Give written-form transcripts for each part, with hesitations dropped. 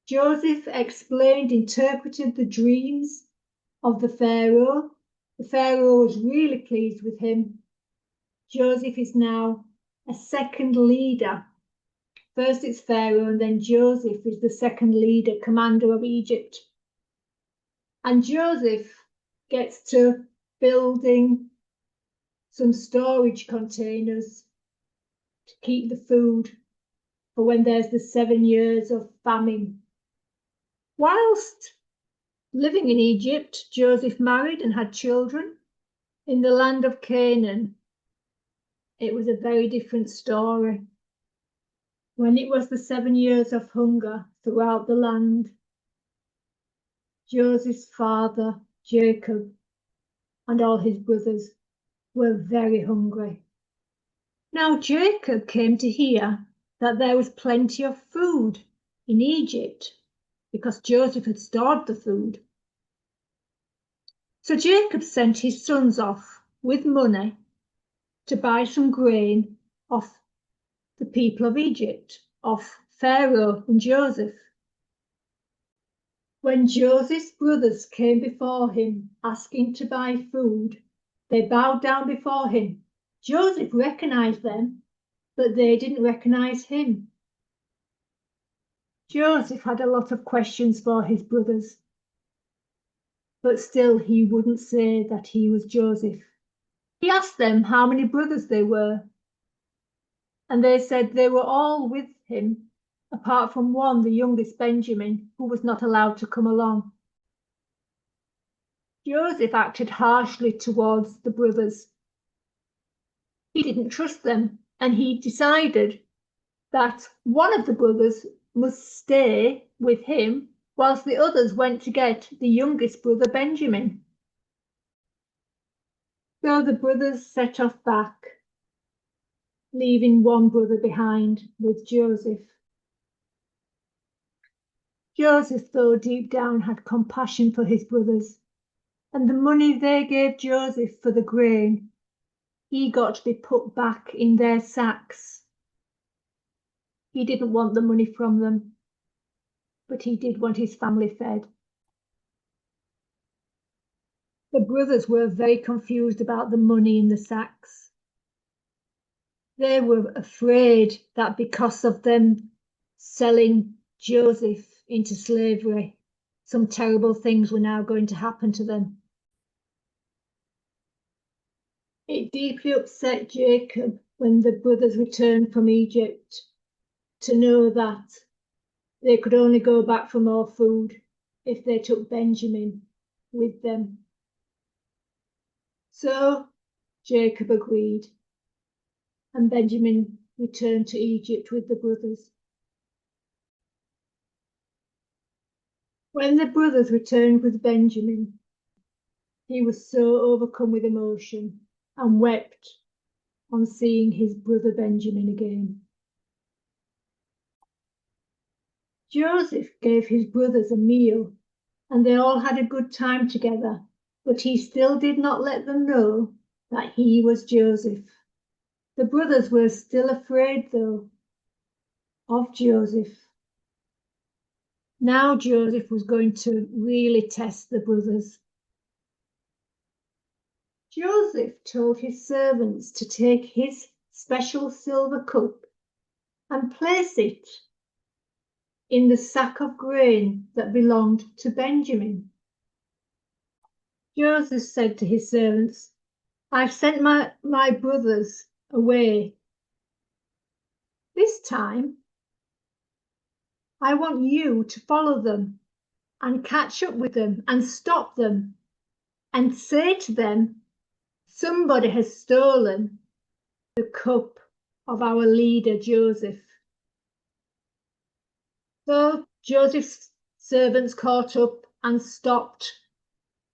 Joseph interpreted the dreams of the Pharaoh. The Pharaoh was really pleased with him. Joseph is now a second leader. First it's Pharaoh, and then Joseph is the second leader, commander of Egypt. And Joseph gets to building some storage containers to keep the food for when there's the 7 years of famine. Whilst living in Egypt, Joseph married and had children. In the land of Canaan, it was a very different story. When it was the 7 years of hunger throughout the land, Joseph's father, Jacob, and all his brothers were very hungry. Now Jacob came to hear that there was plenty of food in Egypt because Joseph had stored the food. So Jacob sent his sons off with money to buy some grain off the people of Egypt, off Pharaoh and Joseph. When Joseph's brothers came before him asking to buy food, they bowed down before him. Joseph recognized them, but they didn't recognize him. Joseph had a lot of questions for his brothers, but still he wouldn't say that he was Joseph. He asked them how many brothers they were, and they said they were all with him, apart from one, the youngest Benjamin, who was not allowed to come along. Joseph acted harshly towards the brothers. He didn't trust them, and he decided that one of the brothers must stay with him whilst the others went to get the youngest brother, Benjamin. So the brothers set off back, leaving one brother behind with Joseph. Joseph, though, deep down had compassion for his brothers, and the money they gave Joseph for the grain, he got to be put back in their sacks. He didn't want the money from them, but he did want his family fed. The brothers were very confused about the money in the sacks. They were afraid that because of them selling Joseph into slavery, some terrible things were now going to happen to them. It deeply upset Jacob when the brothers returned from Egypt to know that they could only go back for more food if they took Benjamin with them. So Jacob agreed, and Benjamin returned to Egypt with the brothers. When the brothers returned with Benjamin, he was so overcome with emotion and wept on seeing his brother Benjamin again. Joseph gave his brothers a meal, and they all had a good time together, but he still did not let them know that he was Joseph. The brothers were still afraid, though, of Joseph. Now Joseph was going to really test the brothers. Joseph told his servants to take his special silver cup and place it in the sack of grain that belonged to Benjamin. Joseph said to his servants, "I've sent my brothers away. This time, I want you to follow them and catch up with them and stop them and say to them, somebody has stolen the cup of our leader Joseph." So Joseph's servants caught up and stopped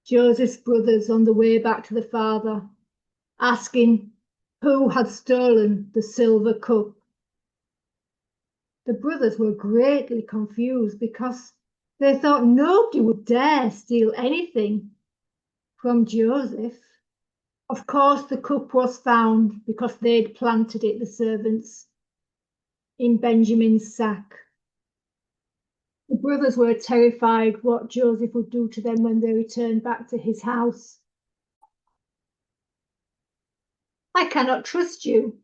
Joseph's brothers on the way back to the father, asking who had stolen the silver cup. The brothers were greatly confused because they thought nobody would dare steal anything from Joseph. Of course, the cup was found because they'd planted it, the servants, in Benjamin's sack. The brothers were terrified what Joseph would do to them when they returned back to his house. I cannot trust you.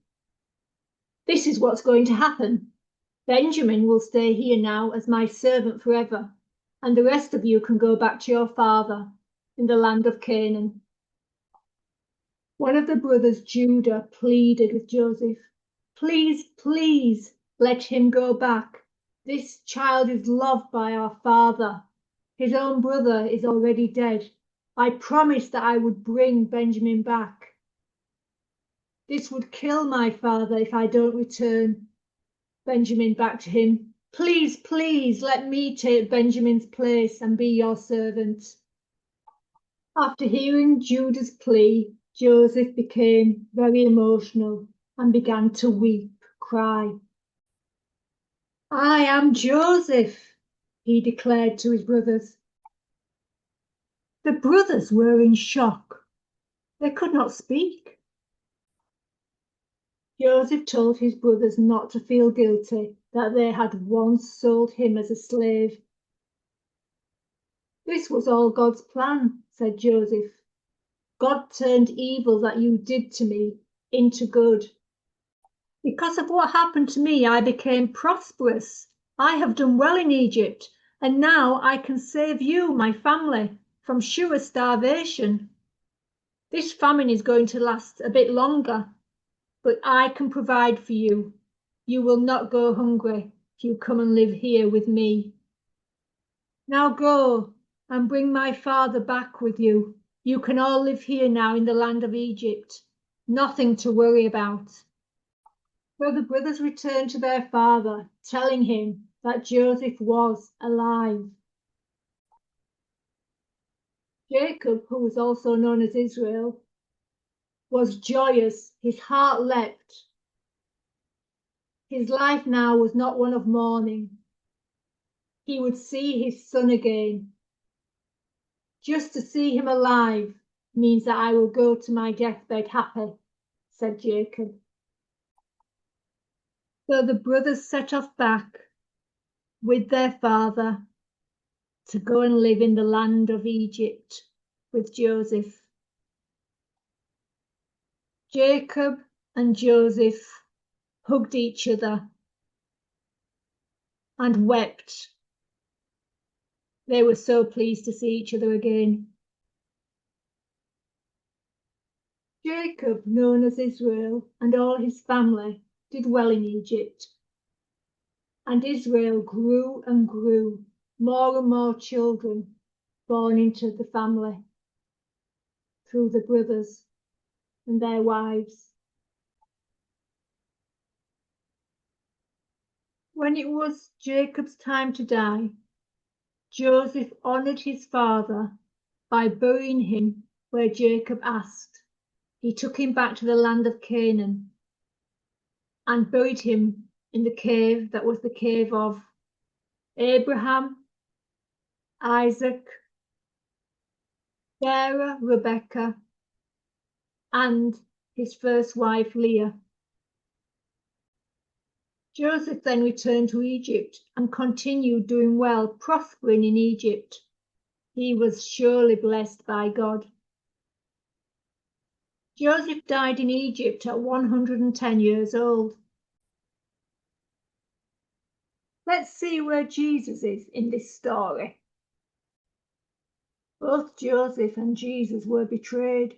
This is what's going to happen. Benjamin will stay here now as my servant forever, and the rest of you can go back to your father in the land of Canaan. One of the brothers, Judah, pleaded with Joseph, please, please, let him go back. This child is loved by our father. His own brother is already dead. I promised that I would bring Benjamin back. This would kill my father if I don't return Benjamin back to him. Please, please, let me take Benjamin's place and be your servant. After hearing Judah's plea, Joseph became very emotional and began to weep, cry. I am Joseph, he declared to his brothers. The brothers were in shock. They could not speak. Joseph told his brothers not to feel guilty, that they had once sold him as a slave. This was all God's plan, said Joseph. God turned evil that you did to me into good. Because of what happened to me, I became prosperous. I have done well in Egypt, and now I can save you, my family, from sure starvation. This famine is going to last a bit longer, but I can provide for you. You will not go hungry if you come and live here with me. Now go and bring my father back with you. You can all live here now in the land of Egypt. Nothing to worry about. So the brothers returned to their father, telling him that Joseph was alive. Jacob, who was also known as Israel, was joyous. His heart leapt. His life now was not one of mourning. He would see his son again. Just to see him alive means that I will go to my deathbed happy, said Jacob. So the brothers set off back with their father to go and live in the land of Egypt with Joseph. Jacob and Joseph hugged each other and wept. They were so pleased to see each other again. Jacob, known as Israel, and all his family did well in Egypt. And Israel grew and grew, more and more children born into the family through the brothers and their wives. When it was Jacob's time to die, Joseph honored his father by burying him where Jacob asked. He took him back to the land of Canaan and buried him in the cave that was the cave of Abraham, Isaac, Sarah, Rebecca, and his first wife Leah. Joseph then returned to Egypt and continued doing well, prospering in Egypt. He was surely blessed by God. Joseph died in Egypt at 110 years old. Let's see where Jesus is in this story. Both Joseph and Jesus were betrayed.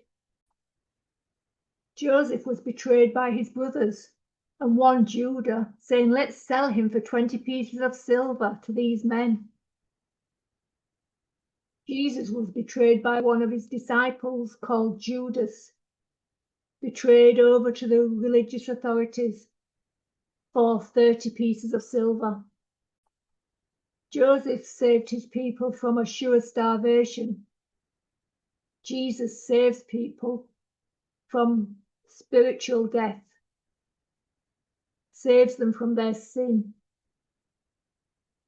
Joseph was betrayed by his brothers and warned Judah, saying, let's sell him for 20 pieces of silver to these men. Jesus was betrayed by one of his disciples called Judas, betrayed over to the religious authorities for 30 pieces of silver. Joseph saved his people from a sure starvation. Jesus saves people from spiritual death, saves them from their sin.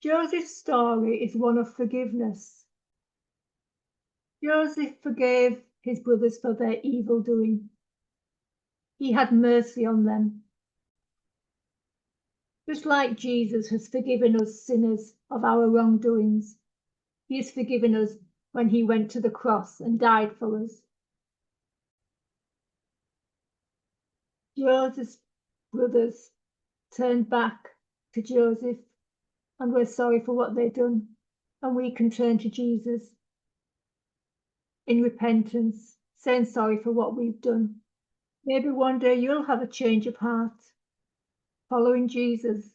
Joseph's story is one of forgiveness. Joseph forgave his brothers for their evil doing. He had mercy on them. Just like Jesus has forgiven us sinners of our wrongdoings, he has forgiven us when he went to the cross and died for us. Joseph's brothers turned back to Joseph and were sorry for what they'd done, and we can turn to Jesus in repentance, saying sorry for what we've done. Maybe one day you'll have a change of heart, following Jesus